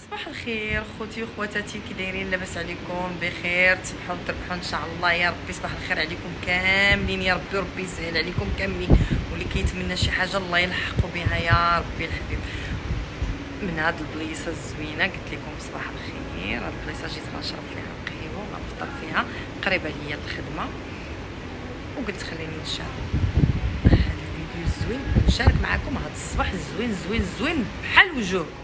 صباح الخير خوتي وخواتاتي، كي دايرين؟ لاباس عليكم؟ بخير؟ تصبحوا وتربحوا ان شاء الله يا ربي. صباح الخير عليكم كاملين يا ربي، وربي يسهل عليكم كاملين، واللي كيتمنى شي حاجه الله يلحقوا بها يا ربي الحبيب. من هاد البليصه الزوينه قلت لكم صباح الخير. هاد البليصه جيت غنشرب فيها القهوه وغنفطر فيها، قريبه ليا الخدمه، وقلت خليني نشارك هاد الفيديو الزوين ونشارك معكم هاد الصباح الزوين الزوين الزوين بحال وجوهكم.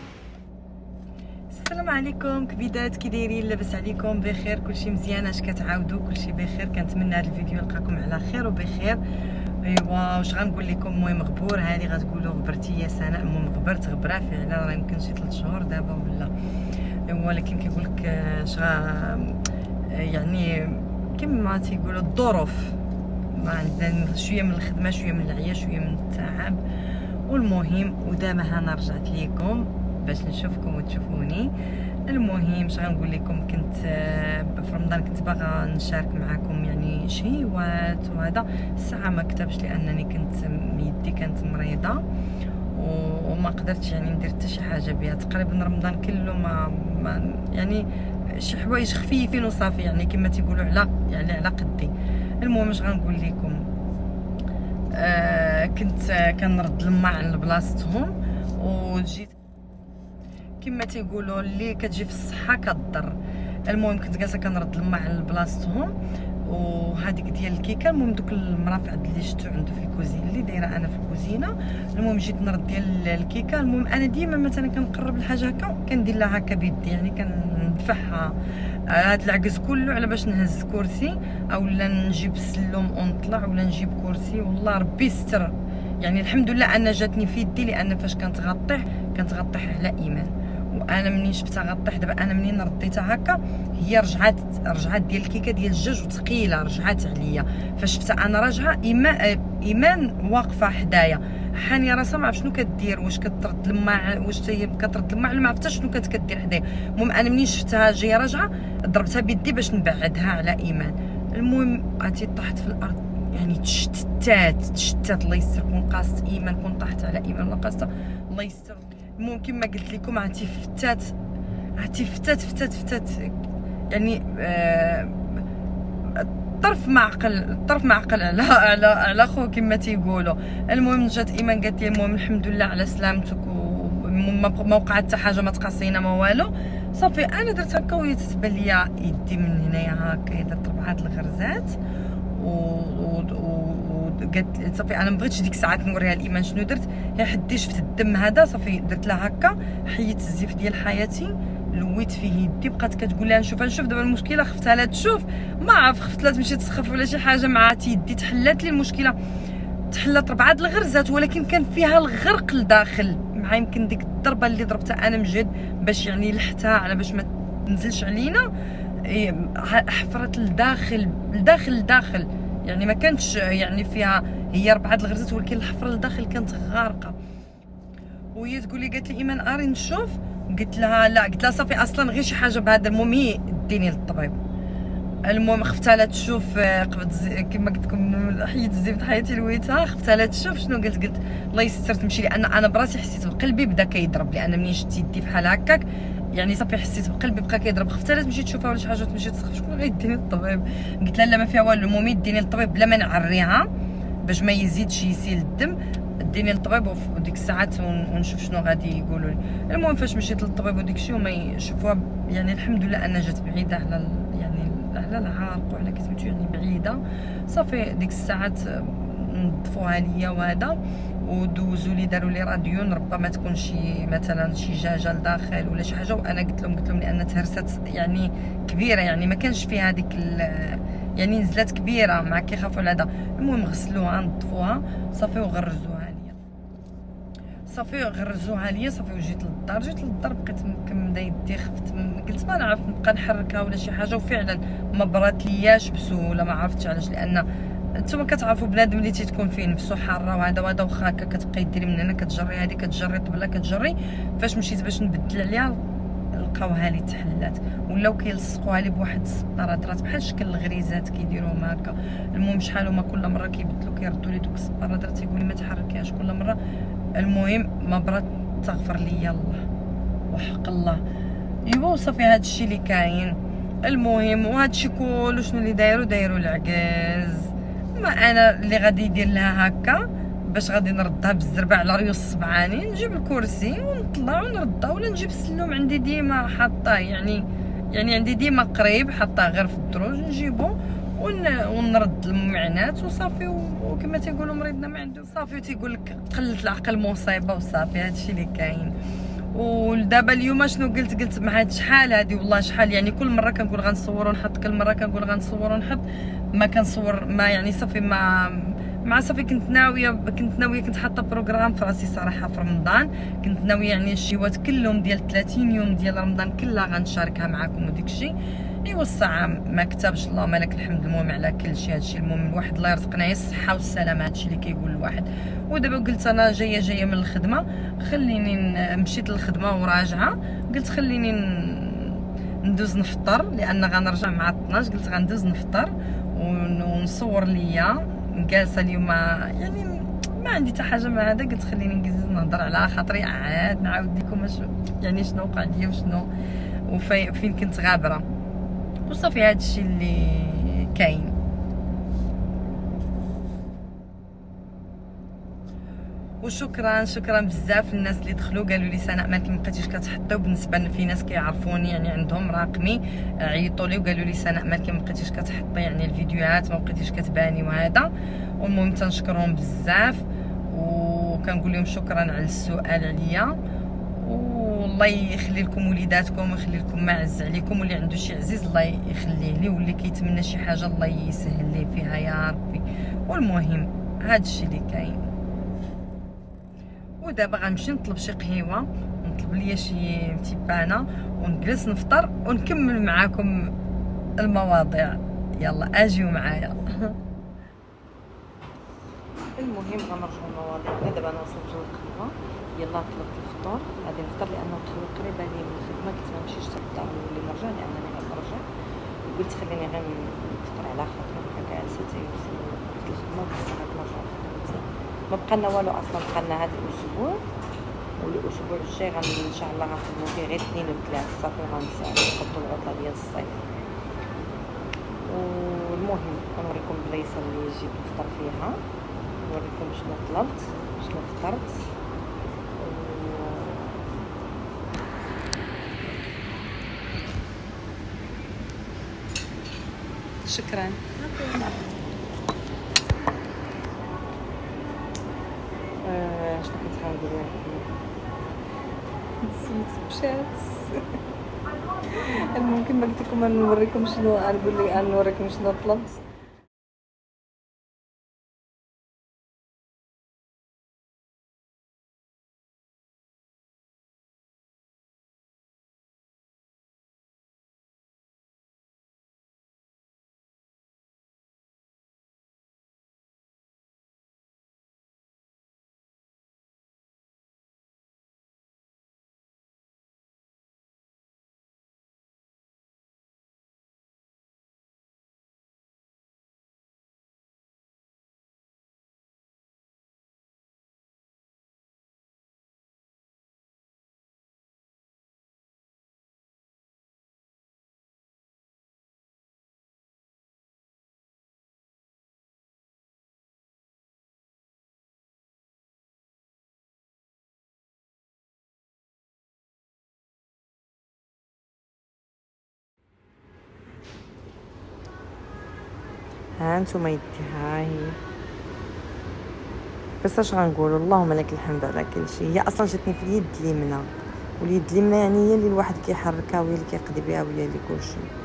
السلام عليكم كبيدات، كي دايرين؟ لاباس عليكم؟ بخير؟ كلشي مزيان؟ اش كتعاودوا؟ كلشي بخير؟ كنتمنى هذا الفيديو يلقاكم على خير وبخير. ايوا واش غنقول لكم؟ المهم غبور هذه غتقولوا غبرتي يا سناء. المهم غبرت غبره فعلا، راه يمكن شي 3 شهور دابا ولا. ايوا ولكن كيقول لك يعني كما تيقولوا الظروف، ما عندنا شويه من الخدمه، شويه من العيا، شويه من التعب. والمهم ودابا انا رجعت ليكم باش نشوفكم وتشوفوني. المهم اش غنقول لكم، كنت في رمضان كنت باغا نشارك معكم يعني شهيوات وهذا. الساعه ما كتبش لانني كنت يدي كانت مريضه وما قدرتش يعني ندير حتى شي حاجه بها. تقريبا رمضان كله ما يعني شي حوايج خفيفين وصافي، يعني كما تيقولوا على قدي. المهم اش غنقول لكم، كنت كنرد الماعن لبلاصتهم، وجيت كما تيقولوا اللي كتجي في الصحه كضر. المهم كنت جالسه كنرد الماعن لبلاصتهم، وهذيك ديال الكيكه. المهم دوك المرافع اللي شفتو عنده في الكوزينه اللي دايره انا في الكوزينه. المهم جيت نرد ديال الكيكه. المهم انا ديما مثلا كنقرب لحاجه هكا كندير لها هكا بيدي، يعني كندفعها هاد العكز كله على باش نهز كرسي، اولا نجيب السلم ونطلع، ولا نجيب كرسي. والله ربي يستر، يعني الحمد لله انا جاتني في يدي، لان فاش كانت غطيح على ايمان. وانا منين شفتها غطيح دابا، انا منين رديتها هكا هي رجعات ديال الكيكه ديال الدجاج وثقيله، رجعات عليا. فاش شفتها انا راجعه ايمان واقفه حدايا حانيه راسها، ما عرف شنو كدير، واش كترد الماء، واش هي كترد الماء، ما عرفتش شنو كانت كدير حدايا. المهم انا منين شفتها جايه راجعه ضربتها بيدي باش نبعدها على ايمان. المهم عرفتي طاحت في الارض، يعني تشتات. الله يستر، كون قاست ايمان، كون طاحت على ايمان ولا قاستها الله يستر. المهم كما قلت لكم عرفتي فتات يعني الطرف معقل على خو كما تيقولوا. المهم جات ايمان قالت لي المهم الحمد لله على سلامتك، وما وقع حتى حاجه، ما تقاسينا ما والو. صافي انا درت هكا وهي تتبان ليا يدي من هنايا هكا، درت 4 الغرزات قالت صافي انا ما بغيتش ديك الساعات نوريها لايمان شنو درت. هي حدي شفت الدم هذا، صافي درت لها هكا، حيت الزيف ديال حياتي، لويت فيه يدي. بقات كتقول لها نشوف دابا المشكله. خفتها لا تشوف، ما عرف، خفت لا تمشي تسخف ولا شي حاجه مع يدي. تحلات لي المشكله، تحلات 4 الغرزات، ولكن كان فيها الغرق لداخل، مع يمكن ديك الضربه اللي ضربتها انا مجهد باش يعني لحتها على باش ما تنزلش علينا، حفرت لداخل يعني ما كانتش يعني فيها هي 4 الغرزات، ولكن الحفره لداخل كانت غارقه. وهي تقول لي، قالت لي ايمان اري نشوف. قلت لها لا، قلت لها صافي اصلا غير شي حاجه بهذا. المهم هي ديني للطبيب. المهم خفتها لا تشوف، كما قلت لكم حيت الزبد حياتي لويتها. خفتها لا تشوف شنو قلت الله يستر تمشي، لان انا براسي حسيت بقلبي بدا كيضرب، لان منين شفت يدي بحال هكاك يعني صافي حسيت بقلبي بقى كيضرب. خفتها لا تمشي تشوفها ولا شي حاجه تمشي تسخف، شكون غيديني للطبيب؟ قلت لها لا ما فيها والو. المهم ديني للطبيب بلا ما نعريها باش ما يزيدش يسيل الدم. ديني للطبيب وديك الساعات ونشوف شنو غادي يقولوا لي. المهم فاش مشيت للطبيب وديك الشيء وما يشوفوها، يعني الحمد لله انا جات بعيده على يعني على العارق وعلى كسميتو، يعني بعيده. صافي ديك الساعات نظفوها ليا وهذا، ودوزوا لي داروا لي راديون، ربما تكون شي مثلا شي جاجه لداخل ولا شي حاجه. وانا قلت لهم لان تهرست يعني كبيره، يعني ما كانش فيها هذيك يعني نزلات كبيره مع كيخافوا على هذا. المهم غسلوها نظفوها صافي وغرزوها ليا، صافي وجيت للدار بقيت مكمده يدي. خفت، قلت ما نعرف نبقى نحركها ولا شي حاجه، وفعلا ما برات لياش بسهوله. ما عرفتش علاش، لان نتوما كتعرفوا بنادم اللي تيكون فيه نفسو حاره وهذا واخا هكا كتبقاي ديري من هنا كتجري هذه كتجري طبله كتجري. فاش مشيت باش نبدل عليها لقاوها لي تحلات، ولاو كيلصقوها لي بواحد السبارادرات بحال شكل الغريزات كيديروهم هكا. المهم شحال هما كل مره كيبدلوا كيردوا لي دوك السبارادرات، تيقول لي ما تحركيهاش كل مره. المهم ما برات، تغفر لي الله وحق الله. ايوا وصافي هادشي اللي كاين. المهم وهادشي كله شنو اللي دايروا العكاز. ما انا اللي غادي يدير لها هكا باش غادي نردها بالزربه على ريوس الصبعاني، نجيب الكرسي ونطلع ونردها، ولا نجيب السلوم عندي ديما حاطاه، يعني عندي ديما قريب حاطاه غير في الدروج، نجيبو ونرد المعنات وصافي. وكما تيقولوا مريضنا ما عنده صافي، تيقول لك قلت العقل مصيبه وصافي. هادشي اللي كاين. ودابا اليوم شنو قلت مع هاد شحال هادي، والله شحال يعني كل مره كنقول غنصور ونحط، كل مره كنقول غنصور ونحط، ما كنصور، ما يعني صافي مع صافي. كنت ناويه كنت حاطه بروغرام في راسي صراحه في رمضان، كنت ناويه يعني الشيوات كلهم ديال 30 يوم ديال رمضان كلها غنشاركها معكم وديك الشيء. ايوا الساعه ما كتبش، اللهم لك الحمد. المهم على كل شيء، هادشي المهم الواحد الله يرزقنا هي الصحه والسلامه، هادشي اللي كيقول الواحد. ودابا قلت انا جايه من الخدمه، خليني مشيت للخدمه وراجعه، قلت خليني ندوز نفطر، لان غنرجع مع 12. قلت غندوز نفطر ونصور ليا جالسه اليوم، يعني ما عندي حتى حاجه مع هذا. قلت خليني نجلس نهضر على خاطري، عاد نعاود لكم يعني شنو وقع لي وشنو وفين كنت غابره وصافي. هادشي اللي كاين. وشكرا بزاف للناس اللي دخلوا قالوا لي سناء ما بقيتيش كتحطيو. بالنسبه في ناس كيعرفوني يعني عندهم رقمي، عيطوا لي وقالوا لي سناء ما بقيتيش كتحطي يعني الفيديوهات، ما بقيتيش كتباني وهذا. والمهم تنشكرهم بزاف وكنقول لهم شكرا على السؤال عليا، والله يخلي لكم وليداتكم ويخلي لكم ما عز عليكم، واللي عنده شي عزيز الله يخليه ليه، واللي كيتمنى شي حاجه الله يسهل ليه فيها يا ربي. والمهم هادشي اللي كاين. ودابا غنمشي نطلب شي قهيوه، نطلب ليا شي تيبانه ونجلس نفطر ونكمل معاكم المواضيع. يلا اجيو معايا. المهم غنرجعوا لمواضيعنا. دابا انا وصلت للقهوه، يلا طلبت الفطور، غادي نفطر لانه القهوه قريبه لي من الخدمه. قلت ما نمشيش حتى الدار نولي نرجع لانني غنرجع، قلت خليني غير نفطر على خاطر هكا جالسه تيوصل وقت الخدمه بصح غنرجع لخدمتي. ما بقى لنا والو اصلا، بقى لنا هذا الاسبوع، والاسبوع الجاي ان شاء الله غنخدمو فيه غير 2 و 3 صافي، غنقضوا العطله ديال الصيف. والمهم غنوريكم البلايصه اللي جيت نفطر فيها، نوريكم شنو طلبت شنو فطرت. شكرا. شنو كنت غنقول لكم؟ نسيت مشات. المهم كما قلت لكم نوريكم شنو نوريكم شنو طلبت. ها انتم يدي، ها هي. بس اش غنقول، اللهم لك الحمد على كل شيء. هي اصلا جاتني في اليد اليمنى، واليد اليمنى يعني هي اللي الواحد كيحركها وهي اللي كيقضي بها وهي اللي كلشي.